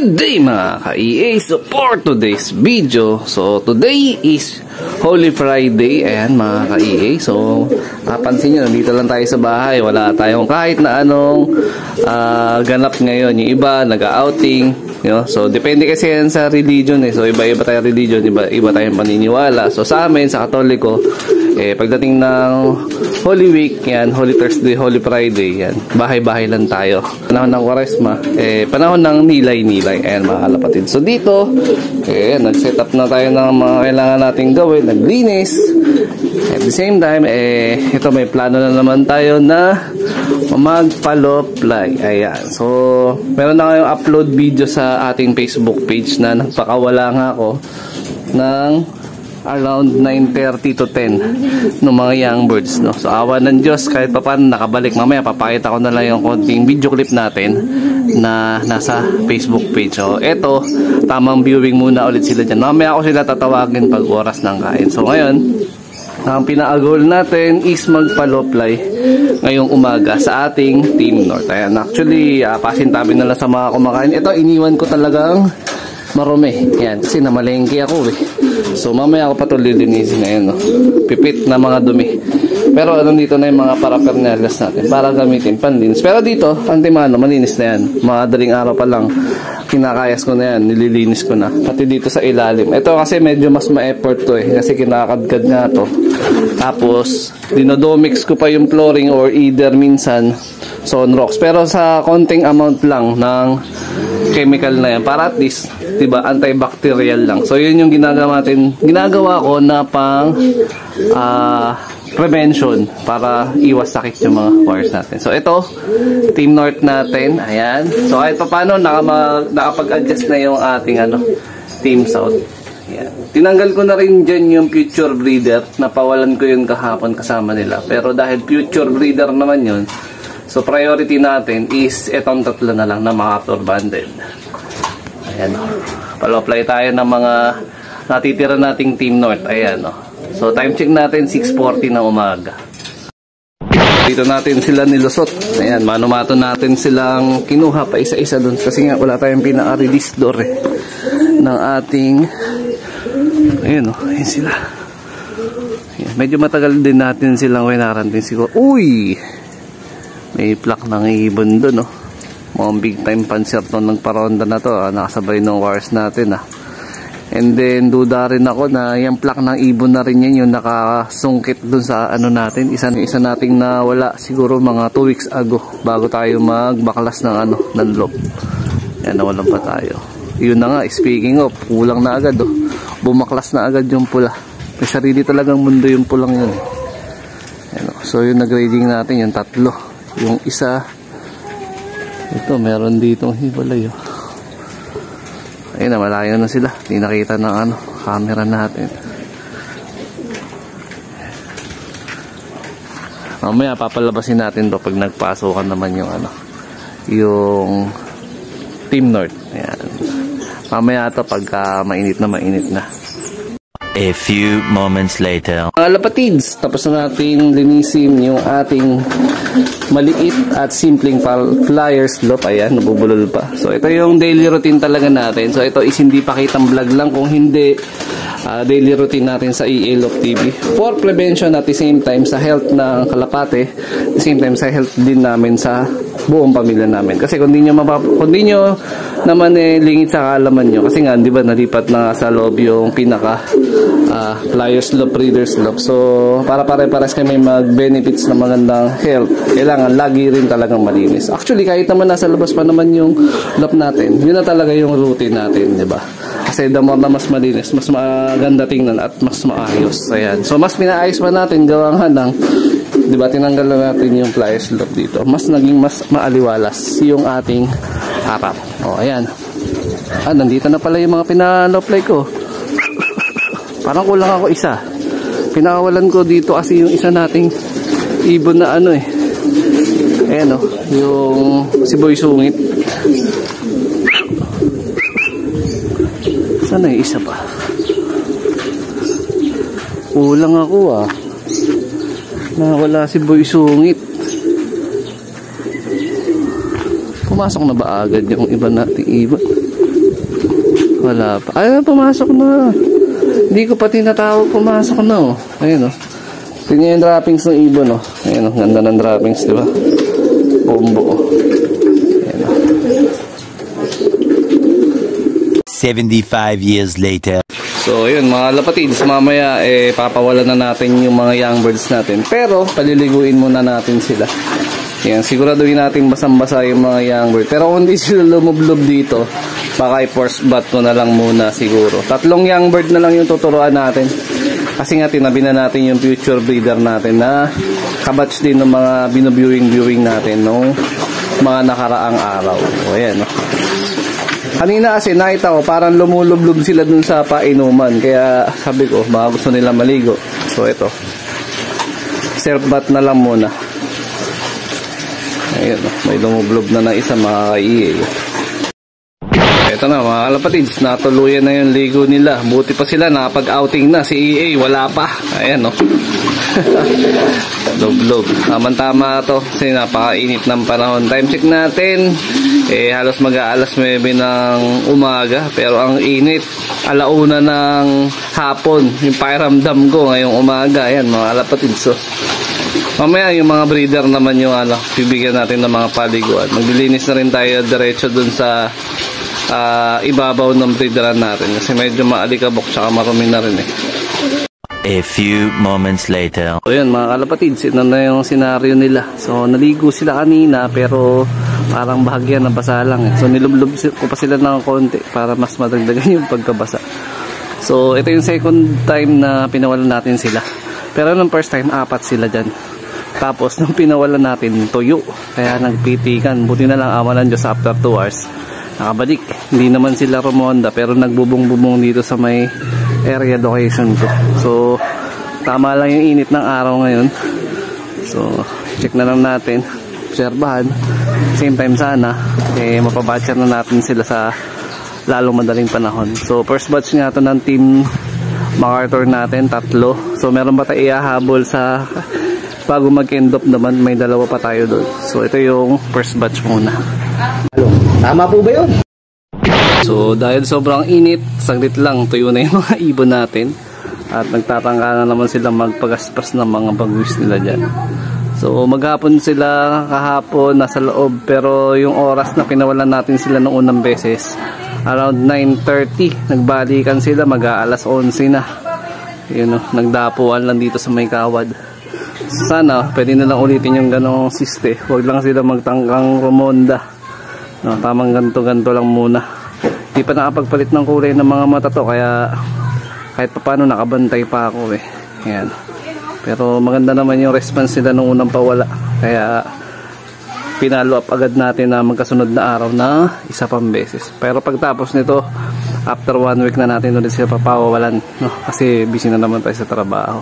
Good day mga ka-EA! So for today's video, so today is Holy Friday. Ayan mga ka-EA. So napansin nyo, nandito lang tayo sa bahay. Wala tayong kahit na anong ganap ngayon. Yung iba nag-outing, you know? So depende kasi yan sa religion eh. So iba-iba tayong religion, iba tayong paniniwala. So sa amin, sa Katoliko, pagdating ng Holy Week, yan, Holy Thursday, Holy Friday, yan, bahay-bahay lang tayo. Panahon ng Kwaresma, panahon ng nilay-nilay, ayan mga kalapatid. So dito, nag-set up na tayo ng mga kailangan nating gawin, naglinis. At the same time, ito may plano na naman tayo na magpa-loplay. Ayan, so meron na kayong upload video sa ating Facebook page na nagpakawala nga ako ng around 9:30 to 10 ng mga young birds, no? So awa ng Diyos, kahit pa paano nakabalik. Mamaya papakita ko na lang yung konting video clip natin na nasa Facebook page. So eto, tamang viewing muna ulit sila dyan. Mamaya ako sila tatawagin pag oras ng kain. So ngayon, ang pinaka-goal natin is magpa-loplay ngayong umaga sa ating Team North. Ayan, actually pasintabi na lang sa mga kumakain. Ito iniwan ko talagang marumi. Yan, kasi namalengke ako eh. So mamaya ako patuloy linisin na yun, no? Pipit na mga dumi. Pero nandito na yung mga paraphernalia natin para gamitin panlinis. Pero dito, antimano, malinis na yan. Mga daling araw pa lang, kinakayas ko na yan, nililinis ko na. Pati dito sa ilalim. Ito kasi medyo mas ma-effort to eh. Kasi kinakadkad nga to. Tapos, dinodomix ko pa yung flooring or either minsan Sonrox. Pero sa konting amount lang ng chemical na yan. Para at least, diba, antibacterial lang. So, yun yung ginagawa ko na pang prevention para iwas sakit yung mga wires natin. So, ito, Team North natin. Ayan. So, kahit pa paano, nakapag-adjust na yung ating Team South. Ayan. Tinanggal ko na rin dyan yung future breeder. Napawalan ko yun kahapon kasama nila. Pero dahil future breeder naman yun, so priority natin is etong tatlo na lang na mga bundle. Ayan o. Palo-apply tayo ng mga natitira nating Team North. Ayan o. So time check natin 6:40 na umaga. Dito natin sila nilusot. Ayan, manumato natin silang kinuha pa isa-isa dun. Kasi nga wala tayong pinaka-release door eh, ng ating, ayan o. Ayan sila. Ayan, medyo matagal din natin silang winarantin siguro. Uy! May plak ng ibon doon, no? Mga big time panser to ng paronda na to, nakasabay ng wires natin, And then duda rin ako na yung plak ng ibon na rin yan yung nakasungkit doon sa natin, isa nating nawala siguro mga 2 weeks ago bago tayo magbaklas ng ng loop. Yan, nawalan pa tayo. Yun na nga, speaking of, kulang na agad, bumaklas na agad yung pula. May sarili talagang mundo yung pulang yun. Yan, so yung nag-grading natin yung tatlo. Yung isa, ito meron ditong hibalay. Ayun na, malayo na sila. Hindi nakita ng camera natin. Mamaya papalabasin natin to pag nagpasukan naman yung yung Team North. Ayan. Mamaya ito pagka mainit na. A few moments later. Mga lapatids, tapos na natin linisin yung ating maliit at simpleng flyers loop. Ayan, nabubulol pa. So ito yung daily routine talaga natin. So ito is hindi pakitang vlog lang, kung hindi daily routine natin sa EA Loop TV for prevention at the same time sa health ng kalapate, at the same time sa health din namin sa buong pamilya namin. Kasi kung di nyo naman lingit sa kaalaman nyo, kasi nga di ba nalipat na sa loob yung pinaka flyers loop, breeders loop. So para pare-pares kami mag-benefits na magandang health, kailangan lagi rin talagang malinis. Actually kahit naman nasa labas pa naman yung loop natin, yun na talaga yung routine natin, di ba? Kasi the more na mas malinis, mas maganda tingnan at mas maayos. Ayan. So mas pinaayos pa natin gawang ng, di ba, tinanggal na natin yung flyers loop dito. Mas naging mas maaliwalas yung ating harap. O ayan. Nandito na pala yung mga pinaloplay ko. Parang kulang ako isa. Pinakawalan ko dito kasi yung isa nating ibon na ayan o, yung si Boy Sungit. Sana yung isa pa. Kulang ako Nawala si Boy Sungit. Pumasok na ba agad yung iba nating ibon? Wala pa. Ay, pumasok na. Hindi ko pa tinatawag, pumasok na. Oh. Ayun, oh. Tingnan yung droppings ng ibon, oh. Ayun, oh. Ganda ng droppings, di ba? Combo, oh. Ayun, oh. 75 years later. So, yun, mga lapatids, mamaya, papawalan na natin yung mga young birds natin. Pero, paliliguin muna natin sila. Yan, siguraduhin natin basang-basa yung mga young bird. Pero kung di sila lumublob dito, baka i-force bath ko na lang muna siguro. 3 young bird na lang yung tuturuan natin. Kasi nga tinabi na natin yung future breeder natin na kabatch din ng mga binuviewing natin nung mga nakaraang araw. O yan, no? Kanina kasi nakita ko parang lumulublob sila dun sa painuman. Kaya sabi ko, baka gusto nila maligo. So ito, self bath na lang muna. Ayun, may lumublob na isa mga ka-EA. Ito na mga kalapatids, natuluyan na yung ligo nila. Buti pa sila, nakapag-outing na. Si EA, wala pa. Ayan, no. Log-log. Tama-tama to kasi napakainit ng panahon. Time check natin, halos mag-aalas 9 ng umaga. Pero ang init, 1:00 ng hapon. Yung pakiramdam ko ngayong umaga. Ayan, mga kalapatids, so. Mamaya yung mga breeder naman yung bibigyan natin ng mga paliguan. Maglilinis na rin tayo diretso dun sa ibabaw ng breederan natin kasi medyo maalikabok tsaka marumi na rin A few moments later. So yun mga kalapatids, ito na yung senaryo nila. So naligo sila kanina pero parang bahagyan na basa lang. So nilublob ko pa sila ng konti para mas madagdagan yung pagkabasa. So ito yung second time na pinawalan natin sila. Pero nung first time, 4 sila dyan. Tapos nung pinawalan natin, tuyo. Kaya nagpitikan. Buti na lang awa ng Diyos after 2 hours. Nakabalik. Hindi naman sila rumonda pero nagbubong-bubong dito sa may area location ko. So, tama lang yung init ng araw ngayon. So, check na lang natin. Obserbahan. Same time sana, mapabatcher na natin sila sa lalong madaling panahon. So, first batch nga to ng team MacArthur natin, 3. So, meron ba tayo ihahabol sa bago mag-end up naman, may 2 pa tayo doon. So, ito yung first batch muna. Tama po ba yun? So, dahil sobrang init, saglit lang, tuyo na yung mga ibon natin. At nagtatangka na naman sila magpagaspas ng mga bagwis nila dyan. So, maghapon sila kahapon, nasa loob. Pero yung oras na pinawalan natin sila noong unang beses, around 9:30, nagbalikan sila, mag-aalas 11 na. Yun, nagdapuan lang dito sa may kawad. Sana, pwede na lang ulitin yung ganong siste. Huwag lang sila magtangkang rumonda. No, tamang ganto-ganto lang muna. Di pa nakapagpalit ng kulay ng mga mata to, kaya kahit pa paano nakabantay pa ako Ayan. Pero maganda naman yung response nila nung unang pawala. Kaya pinalo up agad natin na magkasunod na araw na isa pang beses. Pero pagtapos nito, after 1 week na natin ulit sila papawalan. No? Kasi busy na naman tayo sa trabaho.